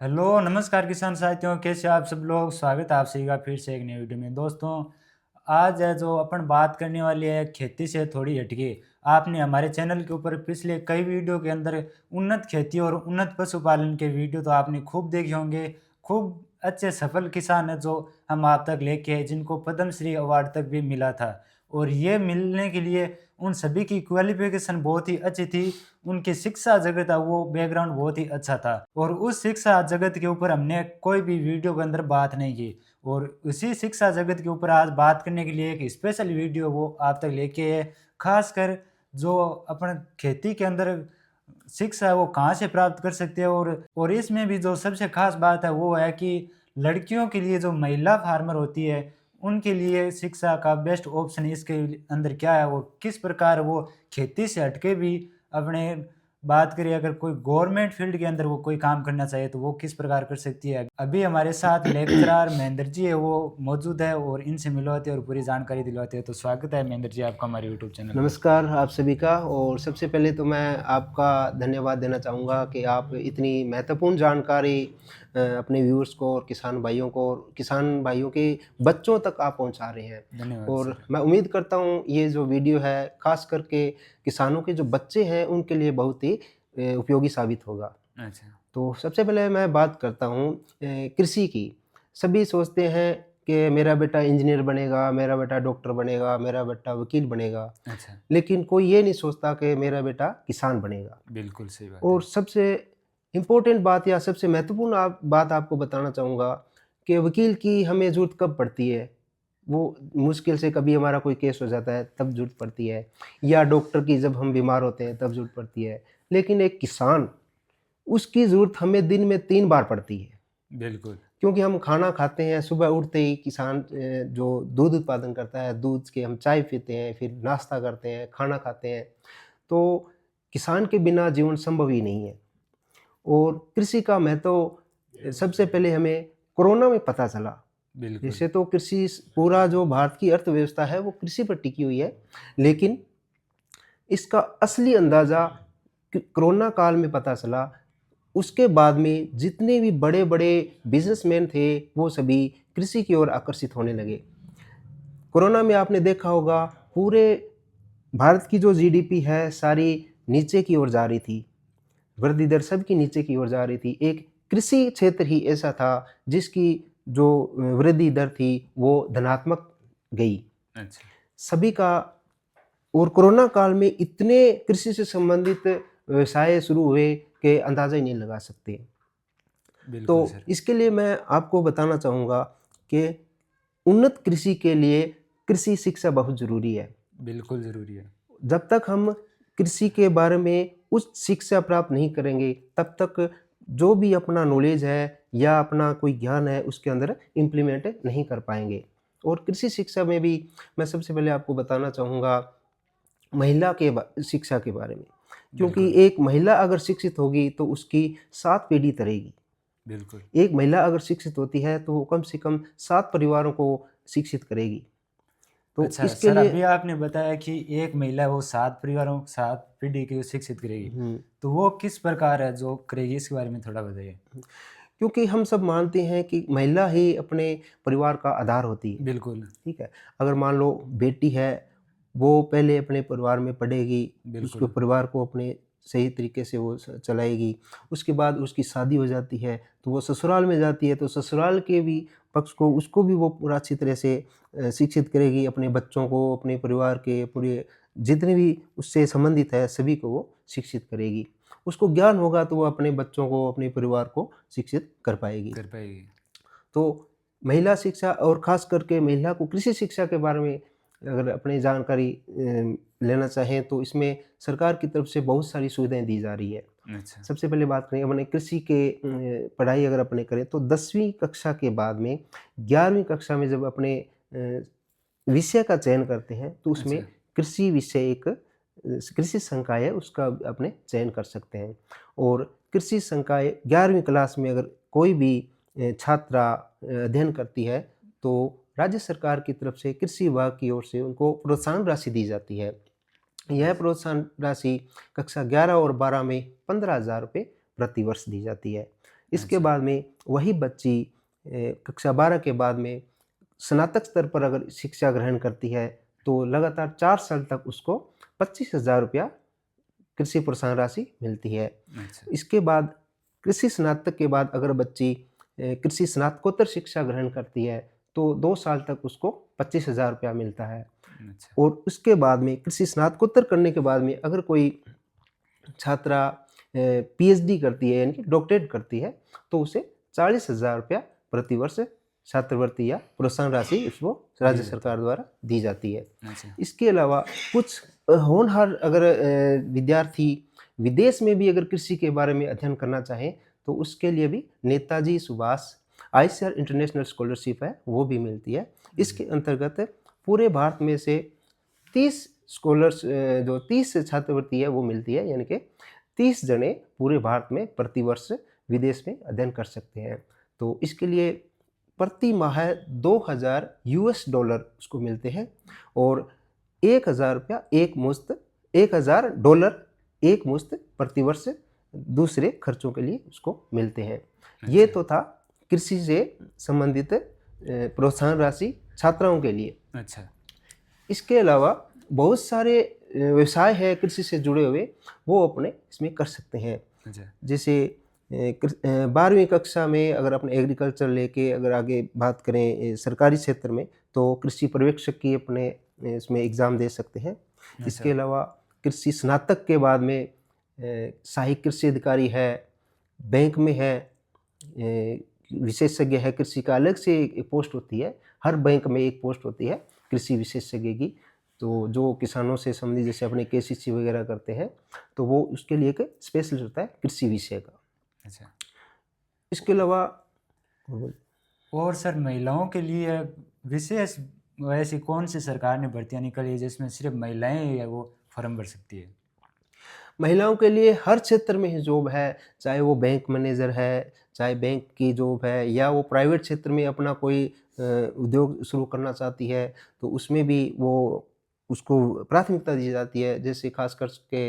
Hello नमस्कार किसान साथियों, कैसे आप सब लोग। स्वागत है आप सभी का फिर से एक नई वीडियो में। दोस्तों, आज है जो अपन बात करने वाली है खेती से थोड़ी हटके। आपने हमारे चैनल के ऊपर पिछले कई वीडियो के अंदर उन्नत खेती और उन्नत पशुपालन के वीडियो तो आपने खूब देखे होंगे। खूब अच्छे सफल किसान है जो हम आप तक लेके आए, जिनको पद्मश्री अवार्ड तक भी मिला था। और ये मिलने के लिए उन सभी की क्वालिफिकेशन बहुत ही अच्छी थी। उनकी शिक्षा जगत था, वो बैकग्राउंड बहुत ही अच्छा था। और उस शिक्षा जगत के ऊपर हमने कोई भी वीडियो के अंदर बात नहीं की। और उसी शिक्षा जगत के ऊपर आज बात करने के लिए एक स्पेशल वीडियो वो आप तक लेके है। खासकर जो अपन खेती के अंदर शिक्षा है वो कहाँ से प्राप्त कर सकते हैं। और इसमें भी जो सबसे खास बात है वो है कि लड़कियों के लिए जो महिला फार्मर होती है उनके लिए शिक्षा का बेस्ट ऑप्शन इसके अंदर क्या है और किस प्रकार वो खेती से हटके भी अपने बात करें, अगर कोई गवर्नमेंट फील्ड के अंदर वो कोई काम करना चाहे तो वो किस प्रकार कर सकती है। अभी हमारे साथ लेक्चरर महेंद्र जी है, वो मौजूद है और इनसे मिलवाते हैं और पूरी जानकारी दिलवाते हैं। तो स्वागत है महेंद्र जी आपका हमारे यूट्यूब चैनल पर। नमस्कार आप सभी का। और सबसे पहले तो मैं आपका धन्यवाद देना चाहूँगा कि आप इतनी महत्वपूर्ण जानकारी अपने व्यूअर्स को और किसान भाइयों के बच्चों तक आप पहुँचा रहे हैं। धन्यवाद और सर। मैं उम्मीद करता हूँ ये जो वीडियो है ख़ास करके किसानों के जो बच्चे हैं उनके लिए बहुत ही उपयोगी साबित होगा। अच्छा। तो सबसे पहले मैं बात करता हूँ कृषि की। सभी सोचते हैं कि मेरा बेटा इंजीनियर बनेगा, मेरा बेटा डॉक्टर बनेगा, मेरा बेटा वकील बनेगा, अच्छा। लेकिन कोई ये नहीं सोचता कि मेरा बेटा किसान बनेगा। बिल्कुल सही बात और है। सबसे इम्पोर्टेंट बात या सबसे महत्वपूर्ण बात आपको बताना चाहूँगा कि वकील की हमें ज़रूरत कब पड़ती है? वो मुश्किल से कभी हमारा कोई केस हो जाता है तब ज़रूरत पड़ती है, या डॉक्टर की जब हम बीमार होते हैं तब ज़रूरत पड़ती है। लेकिन एक किसान, उसकी ज़रूरत हमें दिन में 3 बार पड़ती है। बिल्कुल। क्योंकि हम खाना खाते हैं, सुबह उठते ही किसान जो दूध उत्पादन करता है, दूध के हम चाय पीते हैं, फिर नाश्ता करते हैं, खाना खाते हैं। तो किसान के बिना जीवन संभव ही नहीं है। और कृषि का महत्व सबसे पहले हमें कोरोना में पता चला। बिल्कुल। वैसे तो कृषि पूरा जो भारत की अर्थव्यवस्था है वो कृषि पर टिकी हुई है, लेकिन इसका असली अंदाज़ा कोरोना काल में पता चला। उसके बाद में जितने भी बड़े-बड़े बिज़नेसमैन थे, वो सभी कृषि की ओर आकर्षित होने लगे। कोरोना में आपने देखा होगा पूरे भारत की जो जीडीपी है सारी नीचे की ओर जा रही थी। वृद्धि दर सबकी नीचे की ओर जा रही थी। एक कृषि क्षेत्र ही ऐसा था जिसकी जो वृद्धि दर थी वो धनात्मक गई। अच्छा। सभी का। और कोरोना काल में इतने कृषि से संबंधित व्यवसाय शुरू हुए कि अंदाज़ा ही नहीं लगा सकते। तो बिल्कुल सर। इसके लिए मैं आपको बताना चाहूँगा कि उन्नत कृषि के लिए कृषि शिक्षा बहुत ज़रूरी है। बिल्कुल ज़रूरी है। जब तक हम कृषि के बारे में उच्च शिक्षा प्राप्त नहीं करेंगे, तब तक जो भी अपना नॉलेज है या अपना कोई ज्ञान है, उसके अंदर इम्प्लीमेंट नहीं कर पाएँगे। और कृषि शिक्षा में भी मैं सबसे पहले आपको बताना चाहूँगा महिला के शिक्षा के बारे में। क्योंकि बिल्कुल। एक महिला अगर शिक्षित होगी, तो उसकी 7 पीढ़ी तरेगी। बिल्कुल। एक महिला अगर शिक्षित होती है, तो वो कम से कम 7 परिवारों को शिक्षित करेगी। तो अच्छा इसके सर, लिए अभी आपने बताया कि एक महिला है वो 7 परिवारों 7 पीढ़ी को शिक्षित करेगी। हुँ। तो वो किस प्रकार है जो करेगी, इसके बारे में थोड़ा बताइए। क्योंकि हम सब मानते हैं कि महिला ही अपने परिवार का आधार होती है, बिल्कुल। ठीक है? अगर मान लो बेटी है, वो पहले अपने परिवार में पढ़ेगी, उसके बिल्कुल। परिवार को अपने सही तरीके से वो चलाएगी। उसके बाद उसकी शादी हो जाती है, तो वो ससुराल में जाती है, तो ससुराल के भी पक्ष को उसको भी वो पूरा अच्छी तरह से शिक्षित करेगी, अपने बच्चों को, अपने परिवार के पूरे जितने भी उससे संबंधित है, सभी को वो शिक्षित करेगी। उसको ज्ञान होगा तो वो अपने बच्चों को, अपने परिवार को शिक्षित कर पाएगी। कर पाएगी। तो महिला शिक्षा और ख़ास करके महिला को कृषि शिक्षा के बारे में अगर अपनी जानकारी लेना चाहें, तो इसमें सरकार की तरफ से बहुत सारी सुविधाएँ दी जा रही है। अच्छा। सबसे पहले बात करें अपने कृषि के पढ़ाई अगर अपने करें, तो 10वीं कक्षा के बाद में 11वीं कक्षा में जब अपने विषय का चयन करते हैं, तो उसमें अच्छा। कृषि विषय एक कृषि संकाय है, उसका अपने चयन कर सकते हैं। और कृषि संकाय 11वीं क्लास में अगर कोई भी छात्रा अध्ययन करती है, तो राज्य सरकार की तरफ से कृषि विभाग की ओर से उनको प्रोत्साहन राशि दी जाती है। यह अच्छा। प्रोत्साहन राशि कक्षा 11 और 12 में 15,000 रुपये प्रति वर्ष दी जाती है। इसके अच्छा। बाद में वही बच्ची कक्षा 12 के बाद में स्नातक स्तर पर अगर शिक्षा ग्रहण करती है तो लगातार 4 साल तक उसको 25,000 रुपया कृषि प्रोत्साहन राशि मिलती है। अच्छा। इसके बाद कृषि स्नातक के बाद अगर बच्ची कृषि स्नातकोत्तर शिक्षा ग्रहण करती है तो 2 साल तक उसको 25,000 रुपया मिलता है। अच्छा। और उसके बाद में कृषि स्नातकोत्तर करने के बाद में अगर कोई छात्रा पीएचडी करती है यानी कि डॉक्टरेट करती है तो उसे 40,000 रुपया प्रतिवर्ष छात्रवृत्ति या प्रोत्साहन राशि उसको दी राज्य जाती सरकार द्वारा दी जाती है। है। अच्छा। इसके अलावा कुछ होनहार अगर विद्यार्थी विदेश में भी अगर कृषि के बारे में अध्ययन करना चाहें तो उसके लिए भी Netaji Subhash ICR international scholarship है वो भी मिलती है। इसके अंतर्गत पूरे भारत में से 30 जो 30 छात्रवृत्ति है वो मिलती है यानी कि 30 जने पूरे भारत में प्रतिवर्ष विदेश में अध्ययन कर सकते हैं। तो इसके लिए प्रति माह 2000 यूएस डॉलर उसको मिलते हैं और 1000 रुपया $1000 एक मुश्त प्रतिवर्ष दूसरे खर्चों के लिए उसको मिलते हैं। ये अच्छा। तो था कृषि से संबंधित प्रोत्साहन राशि छात्राओं के लिए। अच्छा। इसके अलावा बहुत सारे व्यवसाय है कृषि से जुड़े हुए वो अपने इसमें कर सकते हैं। अच्छा। जैसे 12वीं कक्षा में अगर अपने एग्रीकल्चर लेके अगर आगे बात करें सरकारी क्षेत्र में तो कृषि पर्यवेक्षक की अपने इसमें एग्ज़ाम दे सकते हैं। इसके अच्छा। अलावा कृषि स्नातक के बाद में सहायक कृषि अधिकारी है, बैंक में है, विशेषज्ञ है, कृषि का अलग से एक पोस्ट होती है। हर बैंक में एक पोस्ट होती है कृषि विशेषज्ञ की। तो जो किसानों से संबंधित जैसे अपने केसीसी वगैरह करते हैं तो वो उसके लिए एक स्पेशलिस्ट होता है कृषि विषय का। अच्छा। इसके अलावा और सर महिलाओं के लिए विशेष ऐसी कौन सी सरकार ने भर्तियां निकाली है जिसमें सिर्फ महिलाएं ही है वो फॉर्म भर सकती है? महिलाओं के लिए हर क्षेत्र में ही जॉब है, चाहे वो बैंक मैनेजर है, चाहे बैंक की जॉब है या वो प्राइवेट क्षेत्र में अपना कोई उद्योग शुरू करना चाहती है, तो उसमें भी वो उसको प्राथमिकता दी जाती है। जैसे खासकर के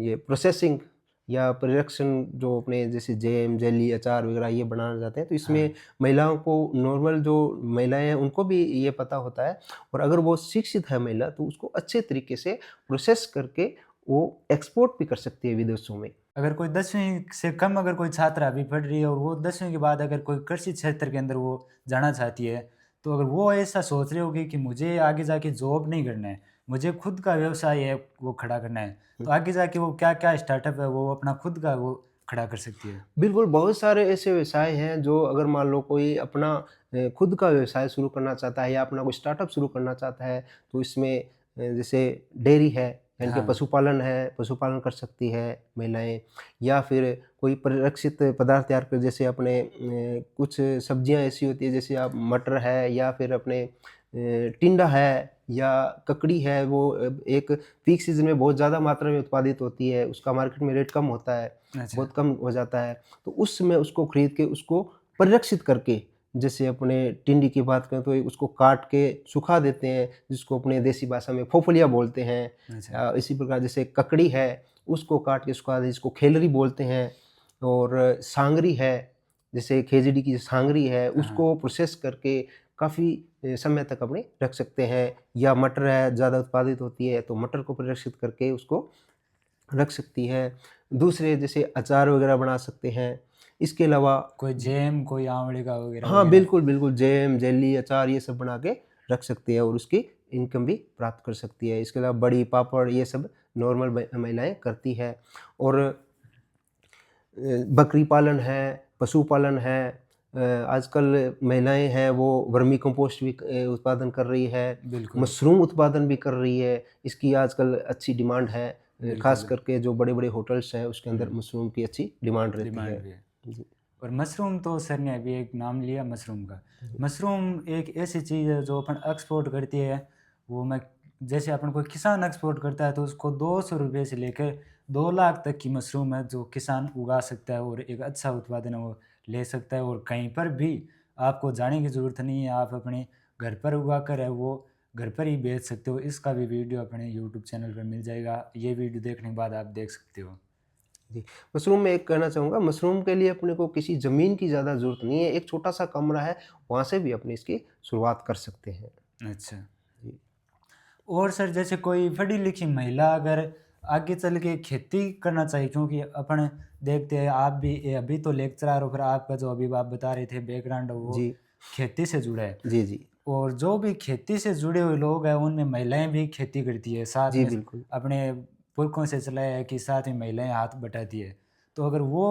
ये प्रोसेसिंग या परिरक्षण जो अपने जैसे जैम, जेली, अचार वगैरह ये बनाना चाहते हैं, तो इसमें हाँ। महिलाओं को नॉर्मल जो महिलाएँ हैं उनको भी ये पता होता है और अगर वो शिक्षित है महिला तो उसको अच्छे तरीके से प्रोसेस करके वो एक्सपोर्ट भी कर सकती है विदेशों में। अगर कोई 10वीं से कम अगर कोई छात्रा अभी पढ़ रही है और वो 10वीं के बाद अगर कोई कृषि क्षेत्र के अंदर वो जाना चाहती है, तो अगर वो ऐसा सोच रही होगी कि मुझे आगे जाके जॉब नहीं करना है, मुझे खुद का व्यवसाय है वो खड़ा करना है, तो आगे जाके वो क्या-क्या स्टार्टअप है वो अपना खुद का वो खड़ा कर सकती है? बिल्कुल, बहुत सारे ऐसे व्यवसाय हैं जो अगर मान लो कोई अपना खुद का व्यवसाय शुरू करना चाहता है या अपना कोई स्टार्टअप शुरू करना चाहता है, तो इसमें जैसे डेयरी है, यानी कि हाँ। पशुपालन है, पशुपालन कर सकती है महिलाएँ या फिर कोई परिरक्षित पदार्थ तैयार कर जैसे अपने कुछ सब्जियाँ ऐसी होती है जैसे आप मटर है या फिर अपने टिंडा है या ककड़ी है, वो एक पीक सीज़न में बहुत ज़्यादा मात्रा में उत्पादित होती है, उसका मार्केट में रेट कम होता है। अच्छा। बहुत कम हो जाता है, तो उस समय उसको खरीद के उसको परिरक्षित करके, जैसे अपने टिंडी की बात करें तो उसको काट के सुखा देते हैं, जिसको अपने देसी भाषा में फोफलिया बोलते हैं। अच्छा। इसी प्रकार जैसे ककड़ी है, उसको काट के सुखा दें, जिसको खेलरी बोलते हैं और सांगरी है, जैसे खेजड़ी की सांगरी है, हाँ। उसको प्रोसेस करके काफ़ी समय तक अपने रख सकते हैं या मटर है, ज़्यादा उत्पादित होती है, तो मटर को परिरक्षित करके उसको रख सकती है। दूसरे जैसे अचार वगैरह बना सकते हैं। इसके अलावा कोई जैम, कोई आंवले का हाँ, वगैरह-वगैरह। बिल्कुल, बिल्कुल जैम, जेली, अचार ये सब बना के रख सकती है और उसकी इनकम भी प्राप्त कर सकती है। इसके अलावा बड़ी, पापड़ ये सब नॉर्मल महिलाएँ करती है और बकरी पालन है, पशुपालन है। आजकल महिलाएँ हैं वो वर्मी कंपोस्ट भी उत्पादन कर रही है, बिल्कुल। मशरूम उत्पादन भी कर रही है। इसकी आजकल अच्छी डिमांड है। ख़ास बिल्कुल। करके जो बड़े-बड़े होटल्स हैं उसके अंदर हुँ। मशरूम की अच्छी डिमांड रहती डिमांड है। भी है। जी। और मशरूम तो सर ने अभी एक नाम लिया मशरूम का। जी। मशरूम एक ऐसी चीज़ है जो अपन एक्सपोर्ट करती है, वो मैं जैसे अपन कोई किसान एक्सपोर्ट करता है तो उसको ₹200 से लेकर 2 लाख तक की मशरूम है जो किसान उगा सकता है और एक अच्छा उत्पादन है वो ले सकता है और कहीं पर भी आपको जाने की ज़रूरत नहीं है, आप अपने घर पर उगाकर है वो घर पर ही बेच सकते हो। इसका भी वीडियो अपने यूट्यूब चैनल पे मिल जाएगा, ये वीडियो देखने के बाद आप देख सकते हो। जी, मशरूम में एक कहना चाहूँगा, मशरूम के लिए अपने को किसी ज़मीन की ज़्यादा ज़रूरत नहीं है, एक छोटा-सा कमरा है, वहाँ से भी अपनी इसकी शुरुआत कर सकते हैं। अच्छा। जी, और सर जैसे कोई पढ़ी लिखी महिला अगर आगे चल के खेती करना चाहिए, क्योंकि अपन देखते हैं आप भी अभी तो लेक्चरर हो, फिर आपका जो अभी आप बता रहे थे बैकग्राउंड वो जी, खेती से जुड़ा है। जी, जी। और जो भी खेती से जुड़े हुए लोग हैं उनमें महिलाएं भी खेती करती है, साथ जी, में बिल्कुल। अपने पुरखों से चला है कि साथ में महिलाएं हाथ बटाती है। तो अगर वो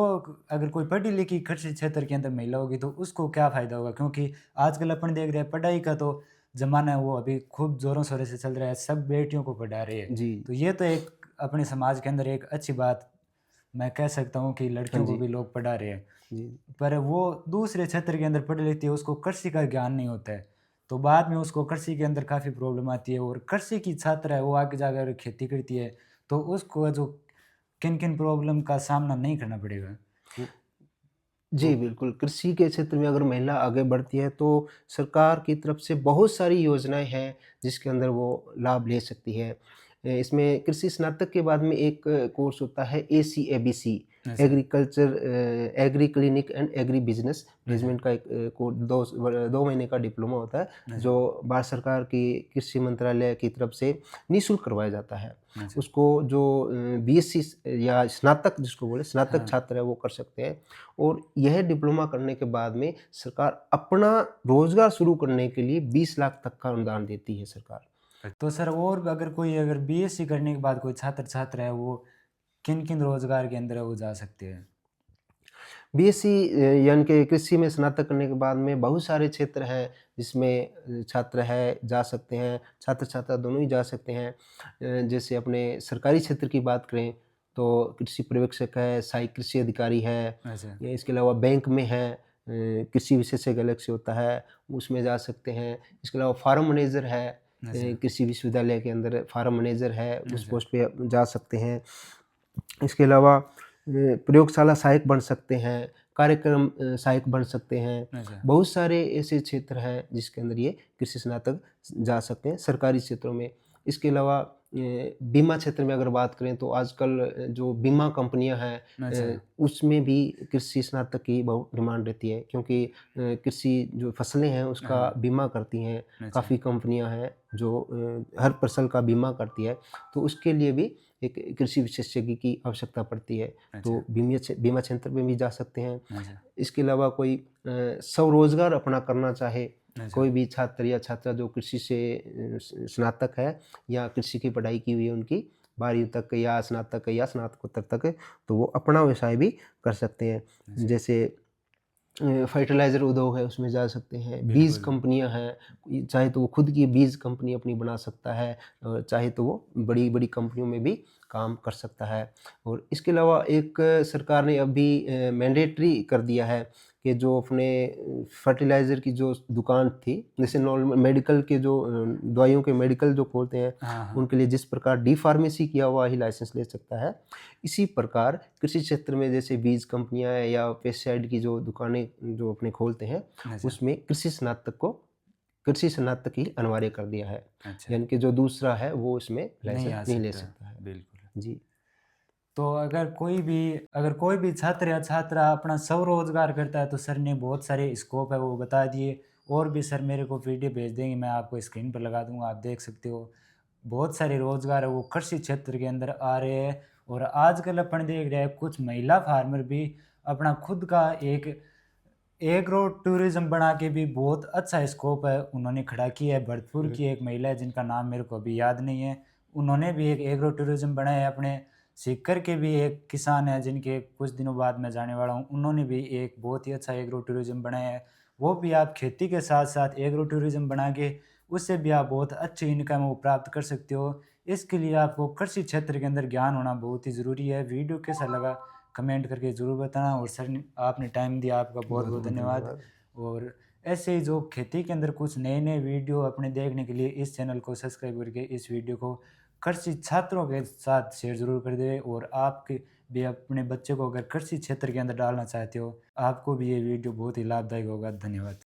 अगर कोई पढ़ी लिखी कृषि क्षेत्र के अंदर महिला होगी तो उसको क्या फ़ायदा होगा, क्योंकि आजकल अपन देख रहे हैं पढ़ाई का तो ज़माना है, वो अभी खूब ज़ोरों शोरों से चल रहा है, सब बेटियों को पढ़ा रहे हैं। जी, तो ये तो एक अपने समाज के अंदर एक अच्छी बात मैं कह सकता हूँ कि हाँ लड़कियों को जी, भी लोग पढ़ा रहे हैं। जी। पर वो दूसरे क्षेत्र के अंदर पढ़ी लिखती है, उसको कृषि का ज्ञान नहीं होता है, तो बाद में उसको कृषि के अंदर काफ़ी प्रॉब्लम आती है। और कृषि की छात्र है, वो आगे जाकर खेती करती है, तो उसको जो किन-किन प्रॉब्लम का सामना नहीं करना पड़ेगा। वो जी, वो बिल्कुल, कृषि के क्षेत्र में अगर महिला आगे बढ़ती है तो सरकार की तरफ से बहुत सारी योजनाएँ हैं, जिसके अंदर वो लाभ ले सकती है। इसमें कृषि स्नातक के बाद में एक कोर्स होता है एसीएबीसी, अच्छा, agri clinic and agri business अच्छा, मैनेजमेंट का एक कोर्स 2 महीने का डिप्लोमा होता है, अच्छा, जो भारत सरकार की कृषि मंत्रालय की तरफ से निःशुल्क करवाया जाता है। अच्छा, उसको जो बीएससी या स्नातक जिसको बोले स्नातक हाँ। छात्र है वो कर सकते हैं। और यह डिप्लोमा करने के बाद में सरकार अपना रोज़गार शुरू करने के लिए 20 लाख तक का अनुदान देती है सरकार। तो सर और अगर कोई अगर बीएससी करने के बाद कोई छात्र-छात्रा है, वो किन-किन रोज़गार के अंदर है वो जा सकते हैं? बीएससी यानी कि कृषि में स्नातक करने के बाद में बहुत सारे क्षेत्र हैं जिसमें छात्र है जा सकते हैं, छात्र-छात्रा दोनों ही जा सकते हैं। जैसे अपने सरकारी क्षेत्र की बात करें तो कृषि पर्यवेक्षक है, सहायक कृषि अधिकारी है, अच्छा, या इसके अलावा बैंक में है, कृषि विशेषज्ञ अलग से होता है, उसमें जा सकते हैं। इसके अलावा फार्म मैनेजर है, अच्छा, कृषि विश्वविद्यालय के अंदर फार्म मैनेजर है, उस अच्छा, पोस्ट पे जा सकते हैं। इसके अलावा प्रयोगशाला सहायक बन सकते हैं, कार्यक्रम सहायक बन सकते हैं। अच्छा, बहुत सारे ऐसे क्षेत्र हैं जिसके अंदर ये कृषि स्नातक जा सकते हैं सरकारी क्षेत्रों में। इसके अलावा बीमा क्षेत्र में अगर बात करें तो आजकल जो बीमा कंपनियां हैं अच्छा, उसमें भी कृषि स्नातक की बहुत डिमांड रहती है, क्योंकि कृषि जो फसलें हैं उसका हाँ, बीमा करती हैं। अच्छा, काफ़ी कंपनियां हैं जो हर फसल का बीमा करती है, तो उसके लिए भी एक कृषि विशेषज्ञ की आवश्यकता पड़ती है, अच्छा, तो बीमा क्षेत्र में भी जा सकते हैं। अच्छा, इसके अलावा कोई स्वरोज़गार अपना करना चाहे, अच्छा, कोई भी छात्र या छात्रा जो कृषि से स्नातक है या कृषि की पढ़ाई की हुई है उनकी 12वीं तक या स्नातक या स्नातकोत्तर तक, तो वो अपना व्यवसाय भी कर सकते हैं। अच्छा, जैसे फर्टिलाइज़र उद्योग है उसमें जा सकते हैं, बीज बिल्कुल, कंपनियाँ हैं, चाहे तो वो खुद की बीज कंपनी अपनी बना सकता है, चाहे तो वो बड़ी-बड़ी कंपनियों में भी काम कर सकता है। और इसके अलावा एक सरकार ने अभी मैंडेटरी कर दिया है कि जो अपने फर्टिलाइज़र की जो दुकान थी, जैसे नॉर्मल मेडिकल के जो दवाइयों के मेडिकल जो खोलते हैं, हाँ, हाँ, उनके लिए जिस प्रकार डी फार्मेसी किया हुआ ही लाइसेंस ले सकता है, इसी प्रकार कृषि क्षेत्र में जैसे बीज कंपनियाँ हैं या पेस्टिसाइड की जो दुकानें जो अपने खोलते हैं, अच्छा, उसमें कृषि स्नातक ही अनिवार्य कर दिया है। अच्छा, यानी कि जो दूसरा है वो उसमें नहीं लाइसेंस आ नहीं ले सकता, सकता है। बिल्कुल। जी। तो अगर कोई भी छात्र या छात्रा अपना स्वरोज़गार करता है, तो सर ने बहुत सारे स्कोप है वो बता दिए, और भी सर मेरे को पीडीएफ भेज देंगे, मैं आपको स्क्रीन पर लगा दूँगा, आप देख सकते हो। बहुत सारे रोज़गार है वो कृषि क्षेत्र के अंदर आ रहे हैं, और आजकल अपन देख रहे हैं कुछ महिला फार्मर भी अपना खुद का एक एग्रो टूरिज़्म बना के भी बहुत अच्छा स्कोप है उन्होंने खड़ा किया है। भरतपुर हुँ, की एक महिला है जिनका नाम मेरे को अभी याद नहीं है, उन्होंने भी एक एग्रो टूरिज़्म बनाया है। अपने सीकर के भी एक किसान हैं जिनके कुछ दिनों बाद मैं जाने वाला हूँ, उन्होंने भी एक बहुत ही अच्छा एग्रो टूरिज़्म बनाया है। वो भी आप खेती के साथ-साथ एग्रो टूरिज़्म बना के उससे भी आप बहुत अच्छी इनकम वो प्राप्त कर सकते हो। इसके लिए आपको कृषि क्षेत्र के अंदर ज्ञान होना बहुत ही ज़रूरी है। वीडियो कैसा लगा कमेंट करके ज़रूर बताना, और सर ने आपने टाइम दिया, आपका बहुत-बहुत बहुत-बहुत धन्यवाद। धन्यवाद। और ऐसे ही जो खेती के अंदर कुछ नए-नए वीडियो अपने देखने के लिए इस चैनल को सब्सक्राइब करके इस वीडियो को कृषि छात्रों के साथ शेयर ज़रूर कर दें, और आपके भी अपने बच्चे को अगर कृषि क्षेत्र के अंदर डालना चाहते हो, आपको भी ये वीडियो बहुत ही लाभदायक होगा। धन्यवाद।